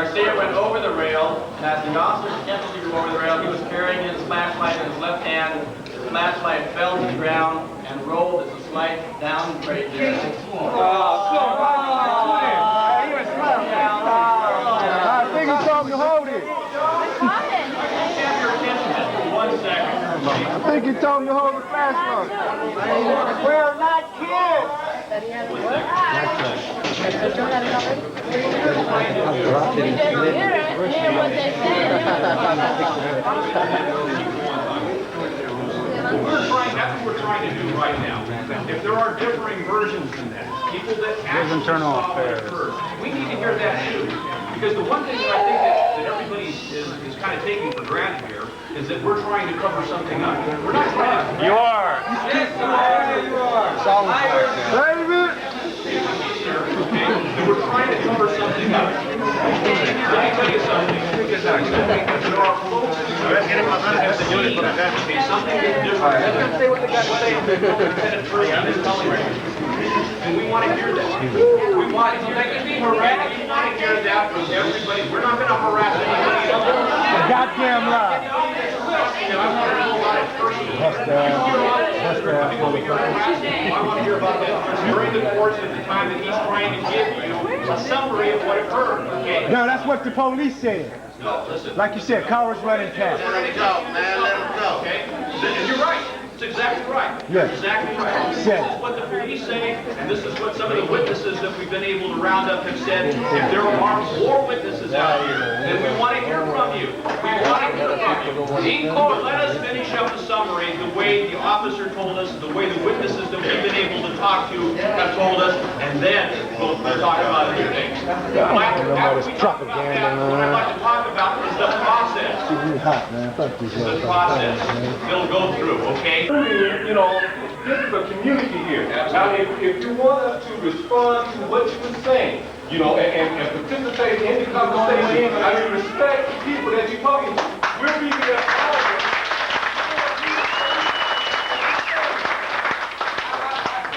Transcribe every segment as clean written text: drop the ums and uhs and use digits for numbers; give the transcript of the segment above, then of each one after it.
Garcia went over the rail, and as the officer attempted to go over the rail, he was carrying his flashlight in his left hand. His flashlight fell to the ground and rolled as a slide down the grade there. I think he told me to hold it. I think he told me to hold the flashlight. We're not kids. That's what we're trying to do right now. If there are differing versions in that, people that actually saw what occurred, we need to hear that too. Because the one thing that I think that everybody is kind of taking for granted here is that we're trying to cover something up. We're not trying to... You are. Yes, you are. David. Okay? And we're trying to cover something up. Let me tell you something. There are folks who have seen something that's different. Say what they got to say. And we want to hear that. We want to hear that. We want to hear that from everybody. We're not going to harass anybody else. Goddamn lie. I want to hear about that during the course of the time that he's trying to give you a summary of what occurred. Okay? No, that's what the police said. No, listen. Like you said, cowards running past. Let him go, man. Let him go. Okay? And you're right. It's exactly right. Yes. Exactly right. This is what the police say, and this is what some of the witnesses that we've been able to round up have said. If there are more witnesses out here, then we want to hear from you. We want to hear from you. But let us finish up the summary the way the officer told us, the way the witnesses that we've been able to talk to have told us, and then we'll talk about other things. After we talk about that, what I'd like to talk about is the process. The process. It'll go through, okay? You know, this is a community here. Now, if you want us to respond to what you were saying, you know, and participate in the conversation, I mean, respect the people that you're talking to. We're being there all of us.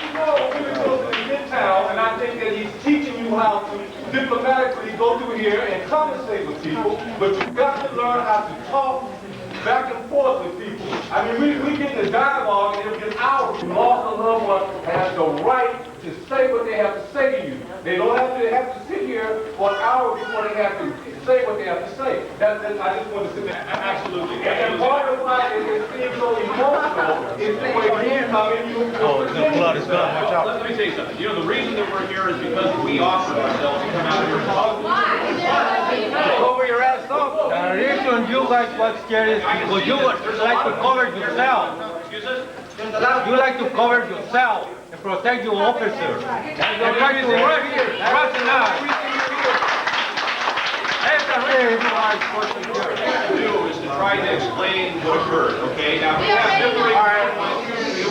You know, we're going to Midtown, and I think that he's teaching you how to diplomatically go through here and conversate with people, but you've got to learn how to talk back and forth with people. I mean, we get the dialogue and it'll get hours. You lost a loved one has the right to say what they have to say to you. They don't have to sit here for an hour before they have to say what they have to say. I just want to say that. Absolutely. And part of why it seems so emotional is the way you come in. The blood is done. Watch out. Let me tell you something. You know, the reason that we're here is because we offered ourselves to come out here and talk. Cover your ass up. The reason you guys got scared is because you would like to cover yourself. Excuse us? You like to cover yourself and protect your officer. You're trying to work here, cross the line. That's the reason why I'm supposed to do. What we have to do is to try to explain what occurred, okay? Now, we have different...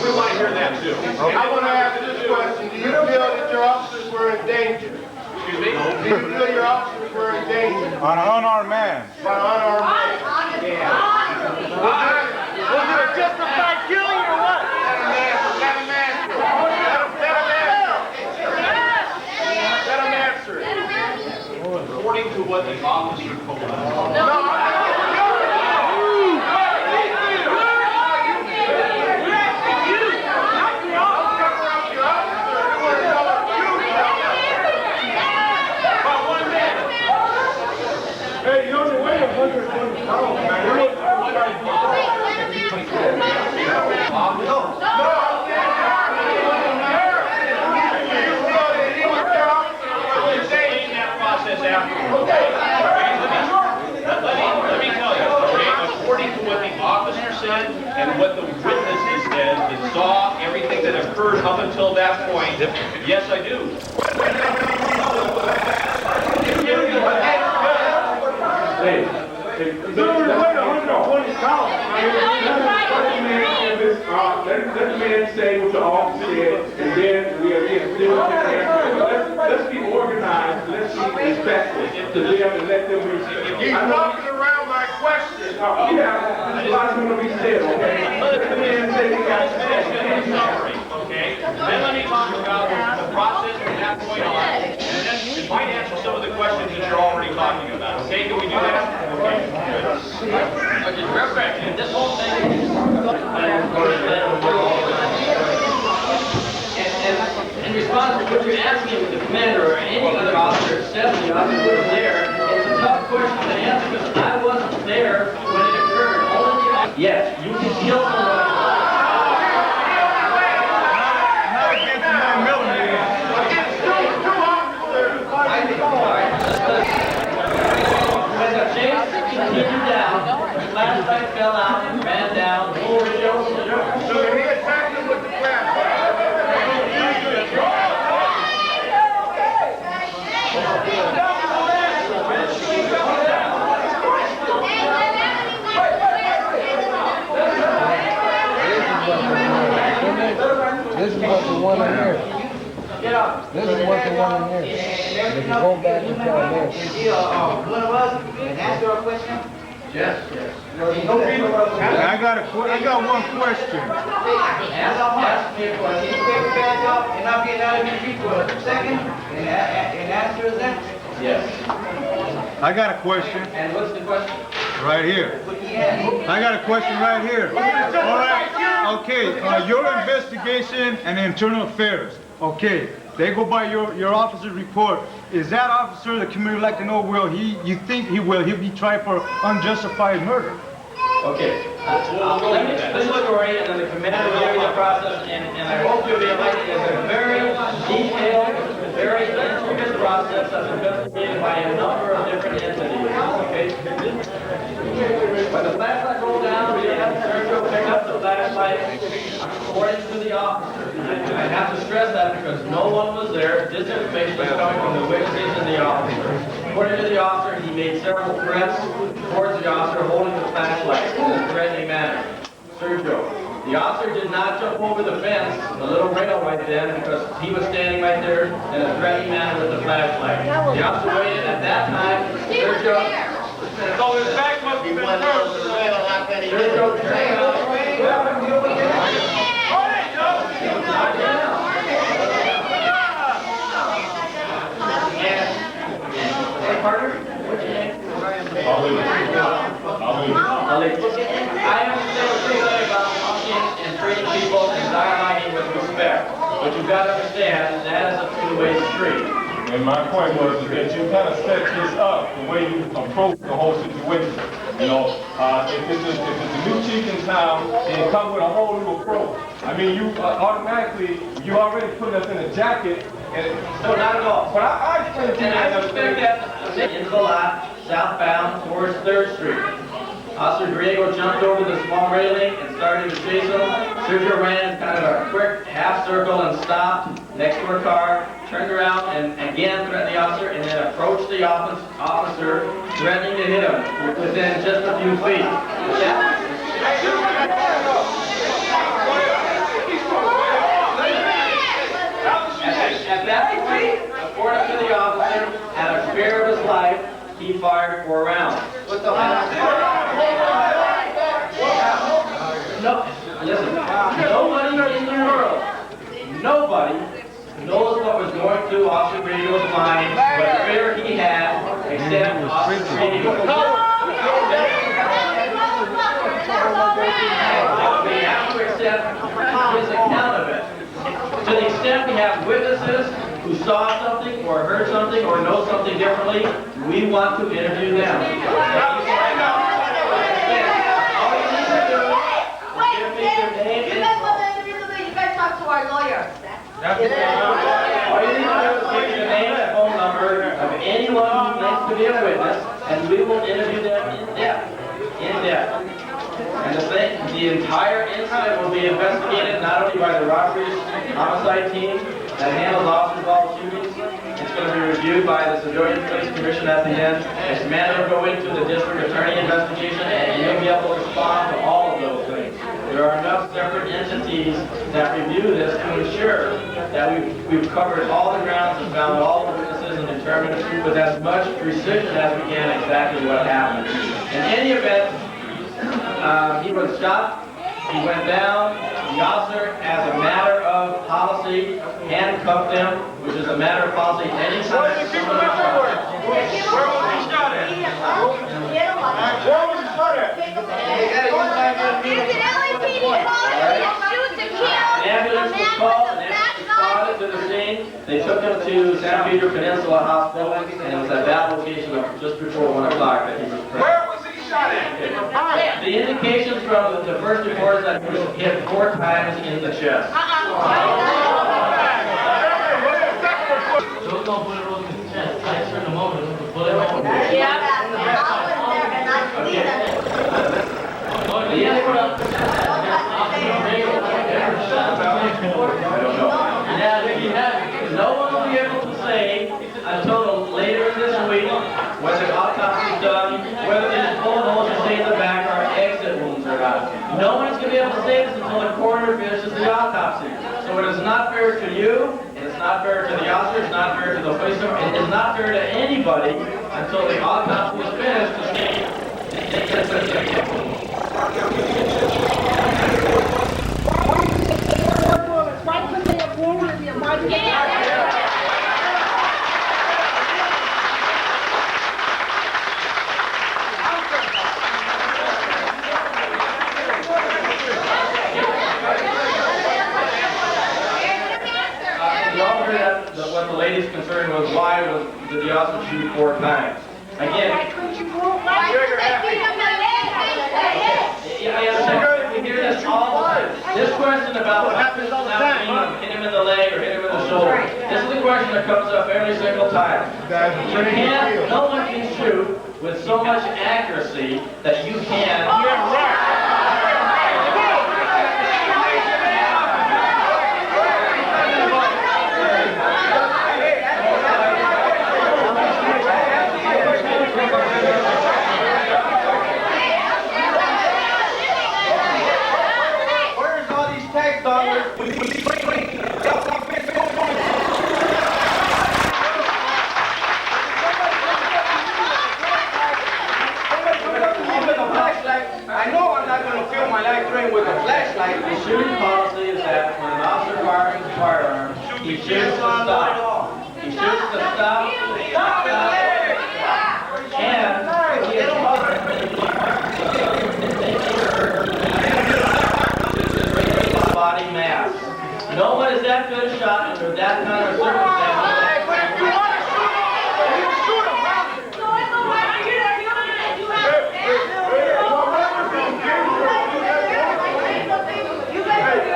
We want to hear that, too. I want to ask this question. Do you feel that your officers were in danger? Excuse me? Do you feel your officers were in danger? On an unarmed man. By an unarmed man? Was it a justified killing or what? Let him answer. According to what the officer told us. Hey, you only weigh 120 pounds, man. Let me tell you, okay, according to what the officer said and what the witnesses said that saw everything that occurred up until that point, yes, I do. Hey, you only weigh 120 pounds. Let the man say what the officer said, and then let's be organized, let's be respectful to them and let them receive. He's walking around my question. Yeah, there's a lot going to be said, okay? Let the man say he got Summary, okay? Then let me talk about the process from that point on, and then it might answer some of the questions that you're already talking about. Okay, can we do that? Okay, good. Okay, real quick, and this whole thing, and in response to what you're asking with the commander or any other officer except the officer who was there, it's a tough question to answer because I wasn't there when it occurred. Yes, you can kill someone. Not against the 9 millimeter. When the chase continued down, the flashlight fell out and ran down over the shoulder. So he attacked him with the flashlight. This is what the one in here. This is what the one in here. If you go back and tell this. What it was, and ask her a question? Yes. I got one question. Ask me a question. You take the badge off and not get out of your feet for a second and answer that? Yes. I got a question And what's the question? right here. I got a question right here. All right. Okay. Your investigation and internal affairs. Okay. They go by your officer's report. Is that officer the community like to know? You think he'll be tried for unjustified murder? Okay. Let me explain the story, and then the commander will give you the process, and I hope you'll be elected. It's a very detailed, very intricate process that's investigated by a number of different entities. Okay? When the flashlight rolled down, we had Sergio pick up the flashlight according to the officer. I have to stress that because no one was there. This information was coming from the witnesses and the officer. According to the officer, he made several threats towards the officer holding the flashlight in a threatening manner. Sergio. The officer did not jump over the fence, the little rail right then, because he was standing right there in a threatening manner with the flashlight. The officer waited at that time. Sergio. So his back must have been first. Sergio turned Hey, partner, what's your name? Ali. I understand what you're saying about talking and treating people and dialoguing with respect. But you've got to understand that is a two-way street. And my point was that you kind of set this up the way you approach the whole situation. You know, if it's a new chief in town, and come with a whole new approach. I mean, you you already put us in a jacket. No, not at all. But I explained to you And I that suspect that into the lot, southbound towards 3rd Street. Officer Griego jumped over the small railing and started to chase him. Sergio ran kind of a quick half circle and stopped next to her car, turned around and again threatened the officer and then approached the officer, threatening to hit him within just a few feet. At that point, according to the officer, out of fear of his life, he fired 4 rounds. What the No, listen, nobody in the world, nobody knows what was going through Officer Griego's mind, what fear he had, except Officer Griego. We have to accept his account of it. To the extent we have witnesses who saw something or heard something or know something differently, we want to interview them. All you need to do is give me your name and our lawyer. all you need to do is give me your name and phone number of anyone who claims to be a witness, and we will interview them in depth. And the entire incident will be investigated not only by the robberies homicide team that handles officer-involved shootings. It's going to be reviewed by the Civilian Police Commission at the end. This matter will go into the district attorney investigation, and you'll be able to respond to all of those things. There are enough separate entities that review this to ensure that we've covered all the grounds and found all the witnesses and determined with as much precision as we can exactly what happened. In any event, he was shot. He went down. The officer, as a matter of policy, handcuffed him, which is a matter of policy anytime someone is shot. Peter Peninsula Hospital, and it was at that location just before 1 o'clock that he was present. Where was he shot at? The indications from the first reports that he was hit 4 times in the chest. No one will be able to say until later this week when the autopsy is done whether these bullet holes you see in the back are exit wounds or not. No one is going to be able to say this until the coroner finishes the autopsy. So it is not fair to you, it is not fair to the officer, it's not fair to the police, it is not fair to anybody until the autopsy is finished to say what the lady's concern was, why did the officer shoot 4 times? Again, this question about what happens all the time, hit him in the leg or hit him in the shoulder. This is the question that comes up every single time. No one can shoot with so much accuracy that you can. Where's all these tax dollars? I know I'm not going to fill my life drain with a flashlight. The shooting policy is that when an officer fires a firearm, he shoots to stop. He shoots to stop. And he is body mass. No one has that been shot under that kind of circumstance.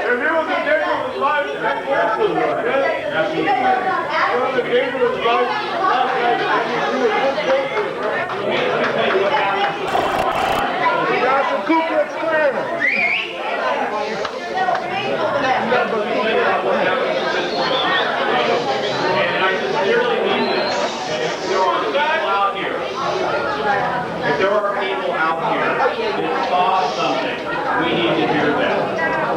If he was in danger of his life, that's absolutely right. Absolutely right. If he was in danger of his life, that's a Ku Klux Klaner. And I sincerely mean this. If there are people out here that saw something, we need to hear that.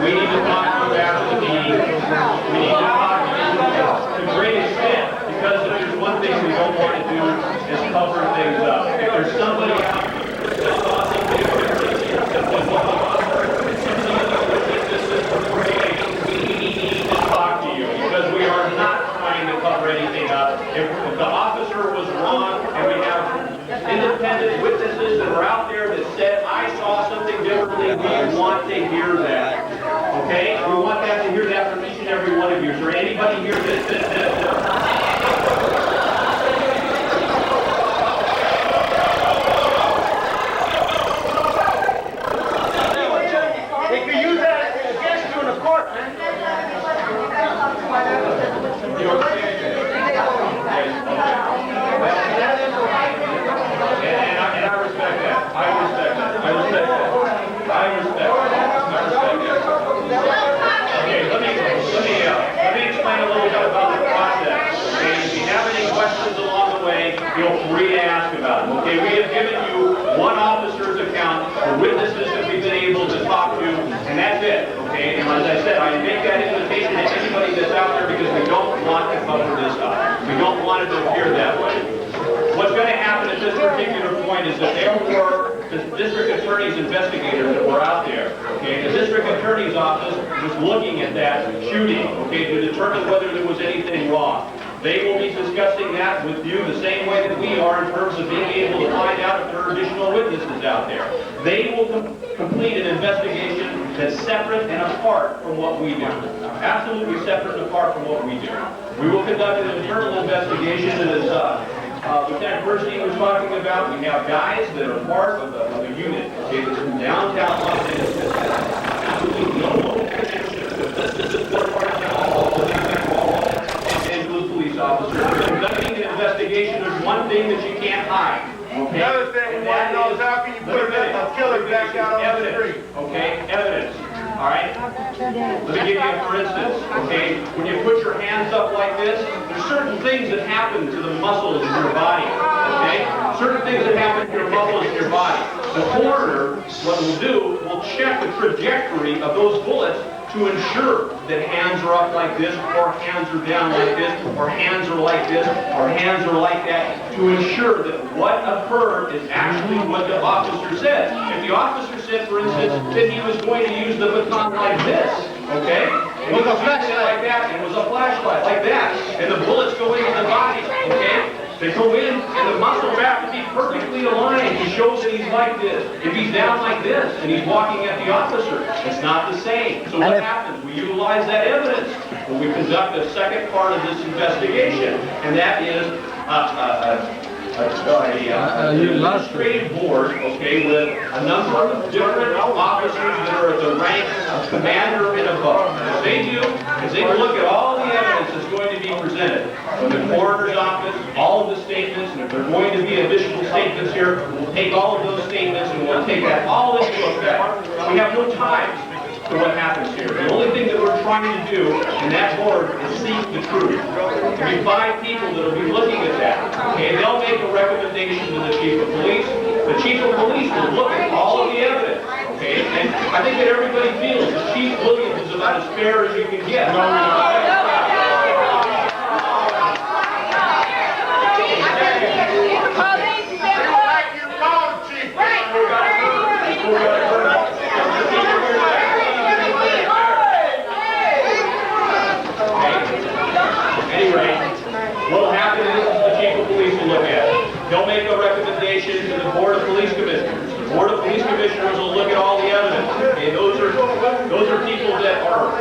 We need to talk to you after the meeting. We need to talk to you to a great extent, because if there's one thing we don't want to do is cover things up. If there's somebody out there that saw something, we need to talk to you, because we are not trying to cover anything up. If the officer was wrong, and we have independent witnesses that are out there that said, I saw something differently, we want to hear that. Okay? We want that to hear that from each and every one of you. Is there anybody here that They could use that against you in the court, man. you understand? And I respect that. I respect that. I respect that. I respect that. Okay, let me explain a little bit about the process. Okay, if you have any questions along the way, feel free to ask about them. Okay, we have given you one officer's account, the witnesses that we've been able to talk to, and that's it. Okay, and as I said, I make that invitation to anybody that's out there because we don't want to cover this up. We don't want it to appear that way. What's going to happen at this particular point is that there were the district attorney's investigators that were out there. Okay, the district attorney's office was looking at that shooting, okay, to determine whether there was anything wrong. They will be discussing that with you the same way that we we are in terms of being able to find out if there are additional witnesses out there. They will complete an investigation that's separate and apart from what we do. Absolutely separate and apart from what we do. We will conduct an internal investigation that is Lieutenant Bernstein was talking about. We have guys that are part of a unit, okay, that's from downtown Los Angeles. Absolutely no local connection. This is what part of Los Angeles police officers. Conducting an investigation, there's one thing that you can't hide. Okay? Another thing we want to know is how can you put a killer back out on the street? Okay, evidence. All right? Let me give you a for instance, okay? When you put your hands up like this, there's certain things that happen to the muscles in your body, okay? Certain things that happen to your muscles in your body. The coroner, what will do, will check the trajectory of those bullets to ensure that hands are up like this, or hands are down like this, or hands are like this, or hands are like that, to ensure that what occurred is actually what the officer said. If the officer said, for instance, that he was going to use the baton like this, okay? And with a flashlight like that, and it was a flashlight like that, and the bullets go into the body, okay? They go in, and the muscles have to be perfectly aligned. He shows that he's like this. If he's down like this, and he's walking at the officer, it's not the same. So what happens? We utilize that evidence when we conduct the second part of this investigation, and that is an administrative board, okay, with a number of different officers that are at the rank of commander and above. What they do is they look at all the evidence that's going to be presented from the coroner's office, all of the statements, and if there are going to be additional statements here, we'll take all of those statements and we'll take that all into effect. We have no time for what happens here. The only thing that we're trying to do in that board is seek the truth. There'll be 5 people that will be looking at that. Okay, they'll make a recommendation to the chief of police. The chief of police will look at all of the evidence. Okay, and I think that everybody feels that Chief Williams is about as fair as you can get. What'll happen is the chief of police will look at it. He'll make a recommendation to the board of police commissioners. The board of police commissioners will look at all the evidence. Okay, those are people that are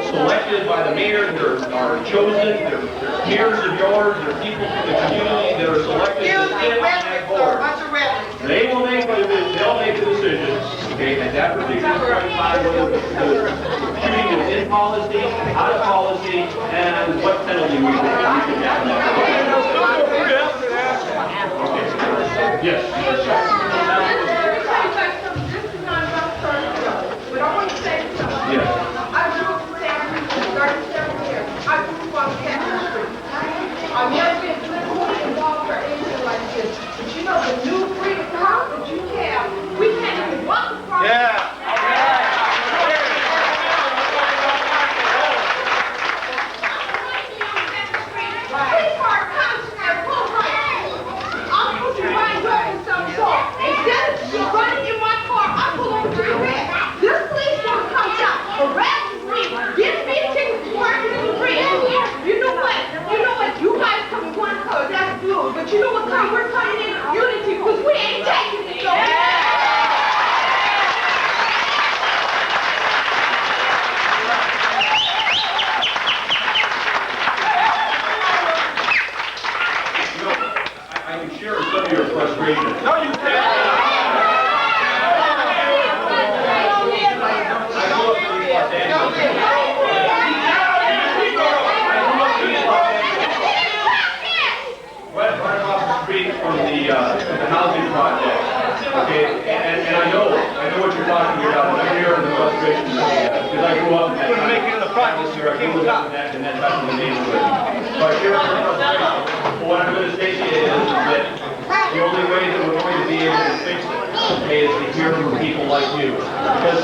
selected by the mayor. Are chosen. They're peers of yours. They're people from the community that are selected to sit on that board. They'll make the decision. Okay, at that particular point in time, whether the shooting is in policy, out of policy, and what penalty we should have. Yes. But I want to say something. Yes. I grew up in San Francisco 37 years. I grew up on Cannon Street. I've never been politically involved or anything like this. But you know the new freedom house that you have, we can't even walk across. Yeah. Running in my car, I pull over to the red. This policeman comes out, arrests me, gives me a ticket for parking in the red. You know what? You guys come in one color, that's blue. But you know what color we're coming in? Unity, because we ain't taking it. So I can share some of your frustration. No, you can't. From the housing project, okay, and I know what you're talking about, and I'm hearing the frustration because I grew up in that atmosphere, I grew up in that type of a neighborhood. So I share the frustration. But what I'm going to say to you is that the only way that we're going to be able to fix it, okay, is to hear from people like you. Because,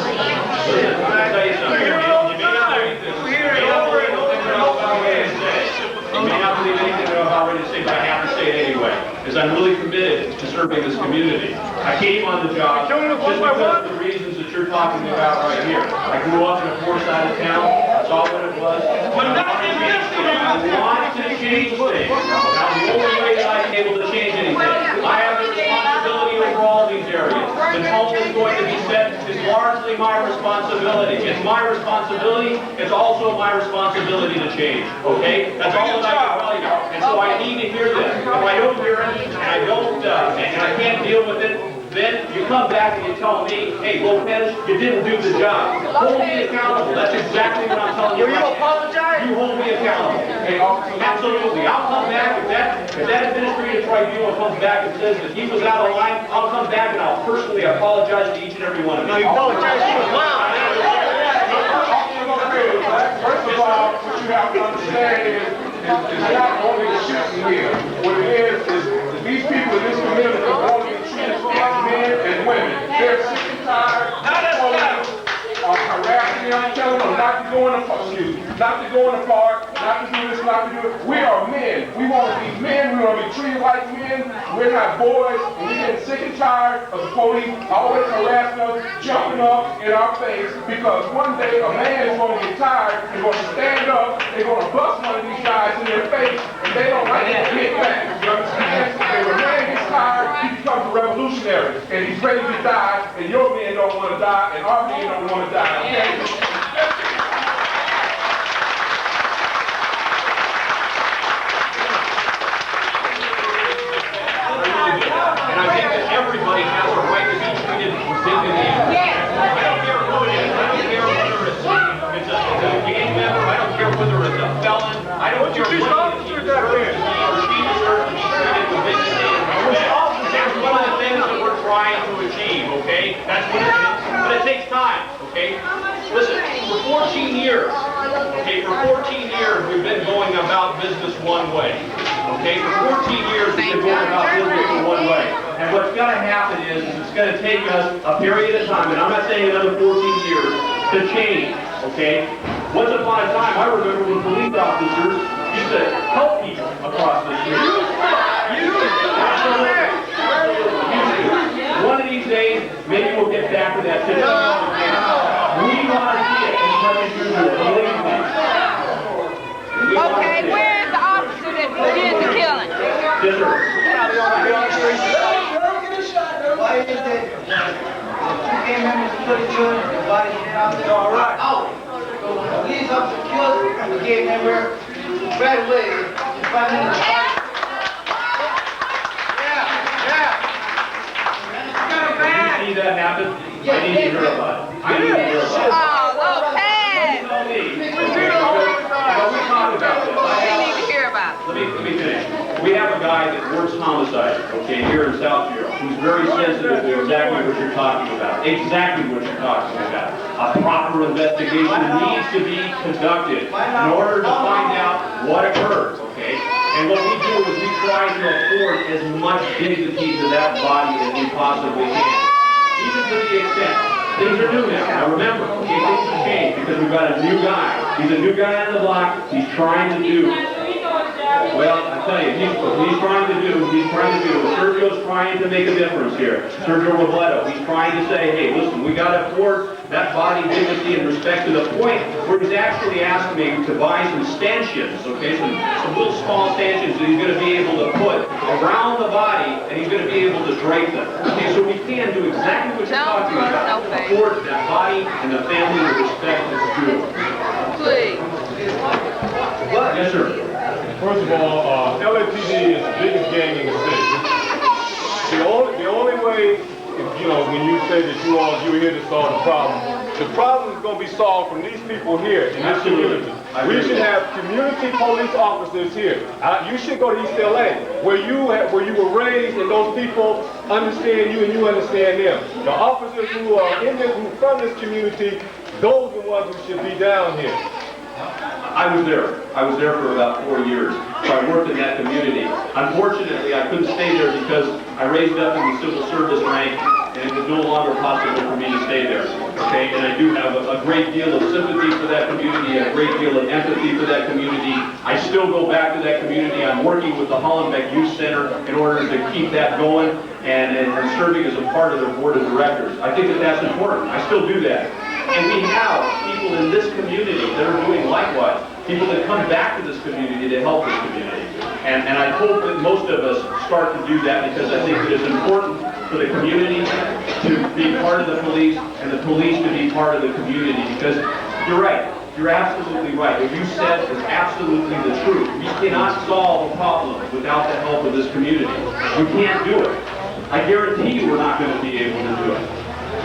listen, I'm going to tell you something. You may not believe this. You may not believe anything I'm about ready to say. You may not believe anything I'm about ready to say, but I have to say it anyway. Because I'm really committed to serving this community. I came on the job just because of the reasons that you're talking about right here. I grew up in a poor side of town. That's all what it was. I want to change things. Now, the only way that I'm able to change it certainly my responsibility. It's my responsibility. It's also my responsibility to change. Okay? That's all that I can tell you. And so I need to hear this. If I don't hear it, and I don't, and I can't deal with it, then you come back and you tell me, hey, Lopez, you didn't do the job. Hold me accountable. That's exactly what I'm telling you. Will you apologize? You hold me accountable. Absolutely. I'll come back if that administrative tribunal comes back and says that he was out of line. I'll come back and I'll personally apologize to each and every one of you. No, you apologize to him now. First of all, what you have to understand is not only the shooting here. What it is these people in this community want to be treated as men and women. They're sick and tired of harassing them, telling them not to go in the park, not to do this, not to do it. We are men. We want to be men. We want to be treated like men. We're not boys. And we're getting sick and tired of the police always harassing us, jumping up in our face, because one day a man is going to get tired and going to stand up and going to bust one of these guys in their face, and they don't like to get back. You understand? And when a man gets tired, he becomes a revolutionary, and he's ready to die, and your men don't want to die, and our men don't want to die. Okay? And I think that everybody has a right to be treated with dignity. I don't care who it is. I don't care whether it's a gang member. I don't care whether it's a felon. I don't care what he deserves to be or she deserves to be treated with dignity and respect. That's one of the things that we're trying to achieve, okay? That's what it is. But it takes time, okay? Listen, for 14 years, okay, for 14 years we've been going about business one way. Okay, for 14 years we've been going about business in one way. And what's going to happen is it's going to take us a period of time, and I'm not saying another 14 years, to change, okay? Once upon a time, I remember when police officers used to help people across the street. One of these days, maybe we'll get back to that situation. We want to see it in coming through the police. Okay, where is the officer that did the killing? Yes, sir. Why is it that two gang members killed each other and the body is out there? All right. Out. So when the police officer killed the gang member, right away, 5 minutes. Did you see that happen? I need to hear about it. I need to hear about it. Oh, Lopez! Tell me. We talked about this. We need to hear about it. Let me finish. We have a guy that works homicide, okay, here in South Bureau, who's very sensitive to exactly what you're talking about. Exactly what you're talking about. A proper investigation needs to be conducted in order to find out what occurred, okay? And what we do is we try to afford as much dignity to that body as we possibly can. Even to the extent, things are new now. Now remember, okay, things have changed because we've got a new guy. He's a new guy on the block. He's trying to do, well, I tell you, he's trying to do, Sergio's trying to make a difference here. Sergio Robledo, he's trying to say, hey, listen, we got to afford that body dignity and respect to the point where he's actually asked me to buy some stanchions, okay, some little small stanchions that he's going to be able to put around the body and he's going to be able to drape them. Okay, so we can do exactly what you're talking about. Afford that body and the family the respect that's due. Please. Yes, sir. First of all, LAPD is the biggest gang in the city. The only way, you know, when you say that you're here to solve the problem is going to be solved from these people here in this community. We should have community police officers here. You should go to East LA, where you were raised, and those people understand you and you understand them. The officers who are who from this community, those are the ones who should be down here. I was there. I was there for about 4 years. So I worked in that community. Unfortunately, I couldn't stay there because I raised up in the civil service rank, and it was no longer possible for me to stay there. Okay, and I do have a great deal of sympathy for that community, a great deal of empathy for that community. I still go back to that community. I'm working with the Hollenbeck Youth Center in order to keep that going and serving as a part of their board of directors. I think that that's important. I still do that. And we have people in this community that are doing likewise. People that come back to this community to help this community. And I hope that most of us start to do that because I think it is important for the community to be part of the police and the police to be part of the community, because you're right. You're absolutely right. What you said is absolutely the truth. We cannot solve a problem without the help of this community. We can't do it. I guarantee you we're not going to be able to do it.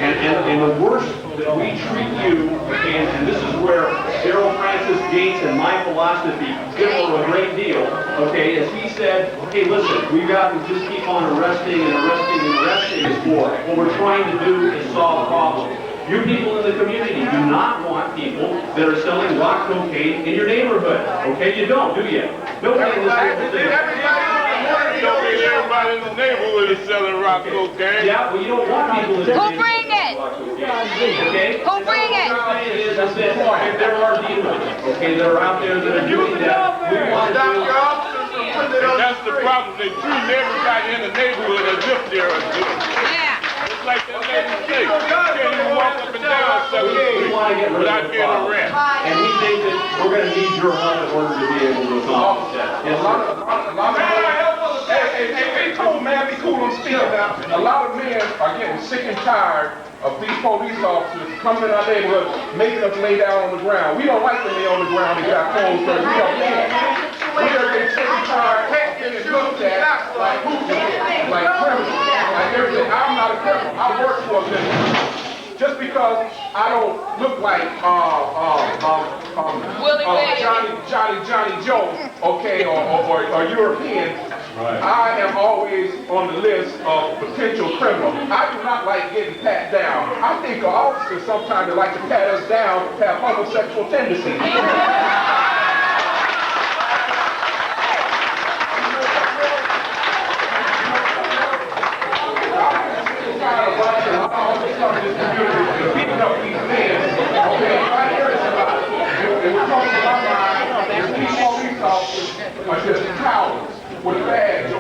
And the worse that we treat you, and this is where Daryl Francis Gates and my philosophy differ a great deal, okay, as he said, hey, listen, we've got to just keep on arresting and arresting and arresting this war. What we're trying to do is solve problems. You people in the community do not want people that are selling rock cocaine in your neighborhood. Okay, you don't, do you? Nobody in this neighborhood. Everybody in the neighborhood is selling rock cocaine. Yeah, well, you don't want people in the Who bring it? Okay? Who bring it? What I'm saying is that if there are dealers, okay, that are out there that are doing that, we want to do. And that's the problem. They treat everybody in the neighborhood as if they're a dealer. Yeah. It's like that lady say, you can't even walk up and down 7th We Street want to get rid without of the being problem. arrested. And we think that we're going to need your help in order to be able to accomplish that. Yes, sir. Hey, be cool, man. Be cool. I'm speaking now. A lot of men are getting sick and tired of these police officers coming in our neighborhood, making us lay down on the ground. We don't like to lay on the ground and get our clothes dirty. We are men. We are getting sick and tired, getting looked at like hooligans, like criminals, like everything. I'm not a criminal. I work for a business. Just because I don't look like Johnny Joe, okay, or European, I am always on the list of potential criminals. I do not like getting pat down. I think the officers sometimes they like to pat us down, have homosexual tendencies. Beating up these men, okay, right here is about it. And we're talking about these police officers are just cowards with a badge